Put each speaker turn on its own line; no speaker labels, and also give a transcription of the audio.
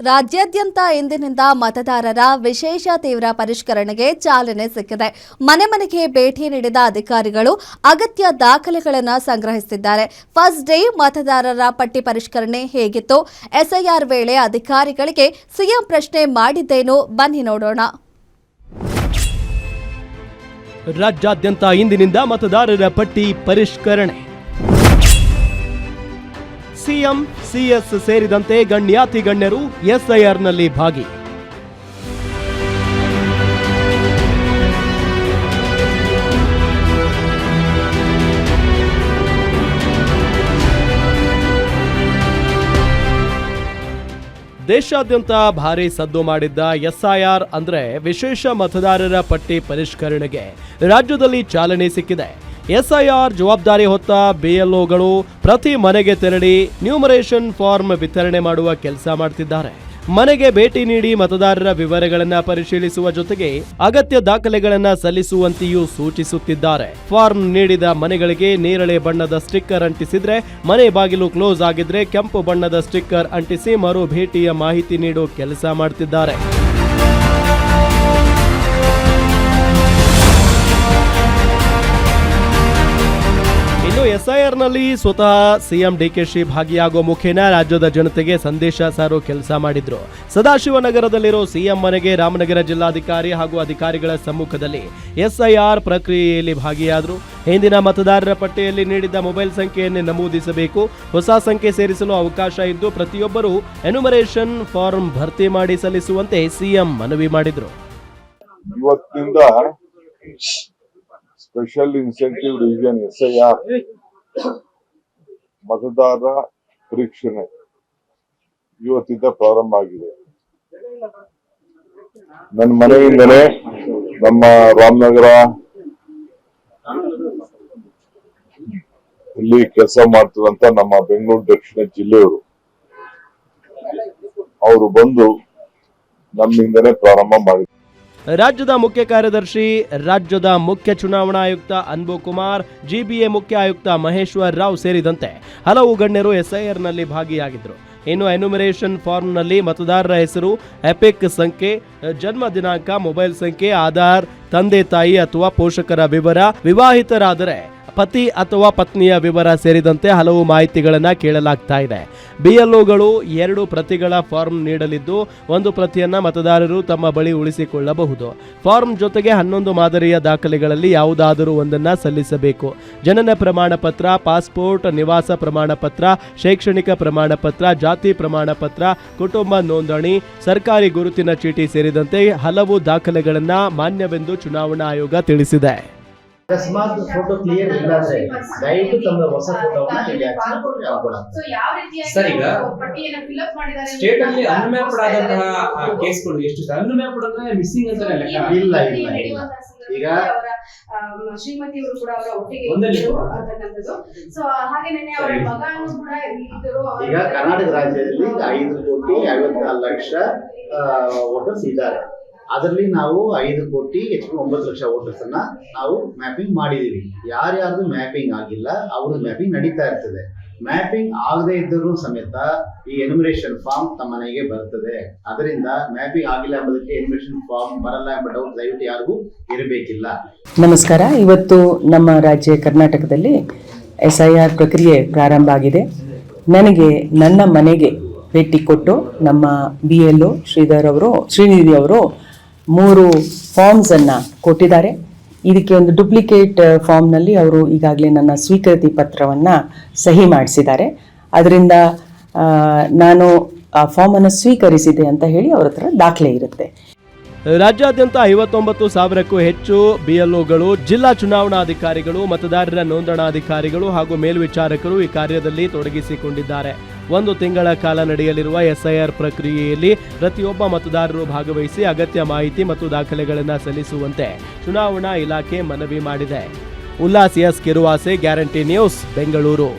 ರಾಜ್ಯಾದ್ಯಂತ ಇಂದಿನಿಂದ ಮತದಾರರ ವಿಶೇಷ ತೀವ್ರ ಪರಿಷ್ಕರಣೆಗೆ ಚಾಲನೆ ಸಿಕ್ಕಿದೆ. ಮನೆ ಮನೆಗೆ ಭೇಟಿ ನೀಡಿದ ಅಧಿಕಾರಿಗಳು ಅಗತ್ಯ ದಾಖಲೆಗಳನ್ನು ಸಂಗ್ರಹಿಸಿದ್ದಾರೆ. ಫಸ್ಟ್ ಡೇ ಮತದಾರರ ಪಟ್ಟಿ ಪರಿಷ್ಕರಣೆ ಹೇಗಿತ್ತು? ಎಸ್ಐಆರ್ ವೇಳೆ ಅಧಿಕಾರಿಗಳಿಗೆ ಸಿಎಂ ಪ್ರಶ್ನೆ ಮಾಡಿದ್ದೇನು? ಬನ್ನಿ ನೋಡೋಣ.
ರಾಜ್ಯಾದ್ಯಂತ ಇಂದಿನಿಂದ ಮತದಾರರ ಪಟ್ಟಿ ಪರಿಷ್ಕರಣೆ. ಸಿಎಂ, ಸಿಎಸ್ ಸೇರಿದಂತೆ ಗಣ್ಯಾತಿ ಗಣ್ಯರು ಎಸ್ಐಆರ್ನಲ್ಲಿ ಭಾಗಿ. ದೇಶಾದ್ಯಂತ ಭಾರಿ ಸದ್ದು ಮಾಡಿದ್ದ ಎಸ್ಐಆರ್ ಅಂದ್ರೆ ವಿಶೇಷ ಮತದಾರರ ಪಟ್ಟಿ ಪರಿಷ್ಕರಣೆಗೆ ರಾಜ್ಯದಲ್ಲಿ ಚಾಲನೆ ಸಿಕ್ಕಿದೆ. ಎಸ್ಐಆರ್ ಜವಾಬ್ದಾರಿ ಹೊತ್ತ ಬಿಎಲ್ಒಗಳು ಪ್ರತಿ ಮನೆಗೆ ತೆರಳಿ ನ್ಯೂಮರೇಷನ್ ಫಾರ್ಮ್ ವಿತರಣೆ ಮಾಡುವ ಕೆಲಸ ಮಾಡ್ತಿದ್ದಾರೆ. ಮನೆಗೆ ಭೇಟಿ ನೀಡಿ ಮತದಾರರ ವಿವರಗಳನ್ನು ಪರಿಶೀಲಿಸುವ ಜೊತೆಗೆ ಅಗತ್ಯ ದಾಖಲೆಗಳನ್ನು ಸಲ್ಲಿಸುವಂತೆಯೂ ಸೂಚಿಸುತ್ತಿದ್ದಾರೆ. ಫಾರ್ಮ್ ನೀಡಿದ ಮನೆಗಳಿಗೆ ನೇರಳೆ ಬಣ್ಣದ ಸ್ಟಿಕ್ಕರ್ ಅಂಟಿಸಿದ್ರೆ, ಮನೆ ಬಾಗಿಲು ಕ್ಲೋಸ್ ಆಗಿದ್ರೆ ಕೆಂಪು ಬಣ್ಣದ ಸ್ಟಿಕ್ಕರ್ ಅಂಟಿಸಿ ಮರು ಭೇಟಿಯ ಮಾಹಿತಿ ನೀಡೋ ಕೆಲಸ ಮಾಡ್ತಿದ್ದಾರೆ. ಎಸ್ಐಆರ್ನಲ್ಲಿ ಸ್ವತಃ ಸಿಎಂ ಡಿಕೆಶಿ ಭಾಗಿಯಾಗುವ ಮುಖೇನ ರಾಜ್ಯದ ಜನತೆಗೆ ಸಂದೇಶ ಸಾರೋ ಕೆಲಸ ಮಾಡಿದ್ರು. ಸದಾಶಿವನಗರದಲ್ಲಿರೋ ಸಿಎಂ ಮನೆಗೆ ರಾಮನಗರ ಜಿಲ್ಲಾಧಿಕಾರಿ ಹಾಗೂ ಅಧಿಕಾರಿಗಳ ಸಮ್ಮುಖದಲ್ಲಿ ಎಸ್ಐಆರ್ ಪ್ರಕ್ರಿಯೆಯಲ್ಲಿ ಭಾಗಿಯಾದರು. ಹಿಂದಿನ ಮತದಾರರ ಪಟ್ಟಿಯಲ್ಲಿ ನೀಡಿದ್ದ ಮೊಬೈಲ್ ಸಂಖ್ಯೆಯನ್ನೇ ನಮೂದಿಸಬೇಕು. ಹೊಸ ಸಂಖ್ಯೆ ಸೇರಿಸಲು ಅವಕಾಶ ಇದ್ದು ಪ್ರತಿಯೊಬ್ಬರೂ ಎನ್ಯುಮರೇಷನ್ ಫಾರ್ಮ್ ಭರ್ತಿ ಮಾಡಿ ಸಲ್ಲಿಸುವಂತೆ ಸಿಎಂ ಮನವಿ ಮಾಡಿದ್ರು.
ಇವತ್ತಿನಿಂದ ಸ್ಪೆಷಲ್ ಇನ್ಸೆಂಟಿವ್ ಡಿವಿಷನ್ ಎಸ್ಐಆರ್ ಮತದಾರರ ಪರೀಕ್ಷಣೆ ಇವತ್ತಿಂದ ಪ್ರಾರಂಭ ಆಗಿದೆ. ನನ್ನ ಮನೆಯಿಂದಲೇ ನಮ್ಮ ರಾಮನಗರ ಇಲ್ಲಿ ಕೆಲಸ ಮಾಡ್ತಿರುವಂತ ನಮ್ಮ ಬೆಂಗಳೂರು ದಕ್ಷಿಣ ಜಿಲ್ಲೆಯವರು ಅವರು ಬಂದು ನಮ್ಮಿಂದಲೇ ಪ್ರಾರಂಭ ಮಾಡಿದ್ರು.
ರಾಜ್ಯದ ಮುಖ್ಯ ಕಾರ್ಯದರ್ಶಿ, ರಾಜ್ಯದ ಮುಖ್ಯ ಚುನಾವಣಾ ಆಯುಕ್ತ ಅನ್ಬು ಕುಮಾರ್, ಜಿಬಿಎ ಮುಖ್ಯ ಆಯುಕ್ತ ಮಹೇಶ್ವರ್ ರಾವ್ ಸೇರಿದಂತೆ ಹಲವು ಗಣ್ಯರು ಎಸ್ಐಆರ್ನಲ್ಲಿ ಭಾಗಿಯಾಗಿದ್ದರು. ಇನ್ನು ಎನ್ಯುಮರೇಷನ್ ಫಾರ್ಮ್ನಲ್ಲಿ ಮತದಾರರ ಹೆಸರು, ಎಪಿಕ್ ಸಂಖ್ಯೆ, ಜನ್ಮ ದಿನಾಂಕ, ಮೊಬೈಲ್ ಸಂಖ್ಯೆ, ಆಧಾರ್, ತಂದೆ ತಾಯಿ ಅಥವಾ ಪೋಷಕರ ವಿವರ, ವಿವಾಹಿತರಾದರೆ ಪತಿ ಅಥವಾ ಪತ್ನಿಯ ವಿವರ ಸೇರಿದಂತೆ ಹಲವು ಮಾಹಿತಿಗಳನ್ನು ಕೇಳಲಾಗ್ತಾ ಇದೆ. ಬಿಎಲ್ಒಗಳು 2 ಪ್ರತಿಗಳ ಫಾರ್ಮ್ ನೀಡಲಿದ್ದು, ಒಂದು ಪ್ರತಿಯನ್ನ ಮತದಾರರು ತಮ್ಮ ಬಳಿ ಉಳಿಸಿಕೊಳ್ಳಬಹುದು. ಫಾರ್ಮ್ ಜೊತೆಗೆ 11 ಮಾದರಿಯ ದಾಖಲೆಗಳಲ್ಲಿ ಯಾವುದಾದರೂ ಒಂದನ್ನು ಸಲ್ಲಿಸಬೇಕು. ಜನನ ಪ್ರಮಾಣ ಪತ್ರ, ಪಾಸ್ಪೋರ್ಟ್, ನಿವಾಸ ಪ್ರಮಾಣ ಪತ್ರ, ಶೈಕ್ಷಣಿಕ ಪ್ರಮಾಣ ಪತ್ರ, ಜಾತಿ ಪ್ರಮಾಣ ಪತ್ರ, ಕುಟುಂಬ ನೋಂದಣಿ, ಸರ್ಕಾರಿ ಗುರುತಿನ ಚೀಟಿ ಸೇರಿದಂತೆ ಹಲವು ದಾಖಲೆಗಳನ್ನು ಮಾನ್ಯವೆಂದು ಚುನಾವಣಾ ಆಯೋಗ ತಿಳಿಸಿದೆ.
ಅಕಸ್ಮಾತ್ ಫೋಟೋ ಕ್ಲಿಯರ್ ಇಲ್ಲ ಅಂದ್ರೆ ದಯವಿಟ್ಟು ತಮ್ಮ ಹೊಸ ಫೋಟೋವನ್ನ ಇಲ್ಲಿ
ಸರ್, ಈಗ ಸ್ಟೇಟ್ ಅಲ್ಲಿ ಅನ್ಮ್ಯಾಪ್ಡ್ ಆದಂತಹ ಕೇಸ್ಗಳು ಎಷ್ಟು ಸರ್? ಅನ್ಮ್ಯಾಪ್ಡ್ ಅಂದ್ರೆ ಮಿಸ್ಸಿಂಗ್ ಅಂತ
ಇಲ್ಲ. ಈಗ
ಶ್ರೀಮತಿ ಅವರು ಕೂಡ ಅವರ ಒಟ್ಟಿಗೆ ಸೊ ಹಾಗೇನೇ ಅವರ ಮಗನೂ ಕೂಡ ಇದ್ದರು.
ಈಗ ಕರ್ನಾಟಕ ರಾಜ್ಯದಲ್ಲಿ 5,54,00,000 ವೋಟರ್ಸ್ ಇದ್ದಾರೆ. ಅದರಲ್ಲಿ ನಾವು 5,9,00,000 ವೋಟರ್ಸ್ ಅನ್ನ ನಾವು ಮ್ಯಾಪಿಂಗ್ ಮಾಡಿದೀವಿ. ಯಾರ್ಯಾರ್ದು ಮ್ಯಾಪಿಂಗ್ ಆಗಿಲ್ಲ ಅವ್ರದ್ದು ಮ್ಯಾಪಿಂಗ್ ನಡೀತಾ ಇರ್ತದೆ. ಮ್ಯಾಪಿಂಗ್ ಆಗದೆ ಇದ್ದರೂ ಸಮೇತ ಈ ಎನ್ಯುಮರೇಷನ್ ಫಾರ್ಮ್ ತಮ್ಮ ಮನೆಗೆ ಬರ್ತದೆ. ಅದರಿಂದ ಮ್ಯಾಪಿಂಗ್ ಆಗಿಲ್ಲ ಎಂಬುದಕ್ಕೆ ಎನ್ಯುಮರೇಷನ್ ಫಾರ್ಮ್ ಬರಲ್ಲ ಎಂಬ ಡೌಟ್ ದಯವಿಟ್ಟು ಯಾರಿಗೂ ಇರಬೇಕಿಲ್ಲ.
ನಮಸ್ಕಾರ. ಇವತ್ತು ನಮ್ಮ ರಾಜ್ಯ ಕರ್ನಾಟಕದಲ್ಲಿ ಎಸ್ಐಆರ್ ಪ್ರಕ್ರಿಯೆ ಪ್ರಾರಂಭ ಆಗಿದೆ. ನನಗೆ ನನ್ನ ಮನೆಗೆ ಭೇಟಿ ಕೊಟ್ಟು ನಮ್ಮ ಬಿಎಲ್ಒ ಶ್ರೀನಿಧಿ ಅವರು 3 ಫಾರ್ಮ್ಸ್ ಅನ್ನ ಕೊಟ್ಟಿದ್ದಾರೆ. ಇದಕ್ಕೆ ಒಂದು ಡುಪ್ಲಿಕೇಟ್ ಫಾರ್ಮ್ನಲ್ಲಿ ಅವರು ಈಗಾಗಲೇ ನನ್ನ ಸ್ವೀಕೃತಿ ಪತ್ರವನ್ನು ಸಹಿ ಮಾಡಿಸಿದ್ದಾರೆ. ಅದರಿಂದ ನಾನು ಆ ಫಾರ್ಮನ್ನು ಸ್ವೀಕರಿಸಿದೆ ಅಂತ ಹೇಳಿ ಅವರ ಹತ್ರ ದಾಖಲೆ ಇರುತ್ತೆ.
ರಾಜ್ಯಾದ್ಯಂತ 59,000ಕ್ಕೂ ಹೆಚ್ಚು ಬಿಎಲ್ಒಗಳು, ಜಿಲ್ಲಾ ಚುನಾವಣಾಧಿಕಾರಿಗಳು, ಮತದಾರರ ನೋಂದಣಾಧಿಕಾರಿಗಳು ಹಾಗೂ ಮೇಲ್ವಿಚಾರಕರು ಈ ಕಾರ್ಯದಲ್ಲಿ ತೊಡಗಿಸಿಕೊಂಡಿದ್ದಾರೆ. 1 ತಿಂಗಳ ಕಾಲ ನಡೆಯಲಿರುವ ಎಸ್ಐಆರ್ ಪ್ರಕ್ರಿಯೆಯಲ್ಲಿ ಪ್ರತಿಯೊಬ್ಬ ಮತದಾರರು ಭಾಗವಹಿಸಿ ಅಗತ್ಯ ಮಾಹಿತಿ ಮತ್ತು ದಾಖಲೆಗಳನ್ನು ಸಲ್ಲಿಸುವಂತೆ ಚುನಾವಣಾ ಇಲಾಖೆ ಮನವಿ ಮಾಡಿದೆ. Ullas S Kiruvase, guarantee news, Bengaluru.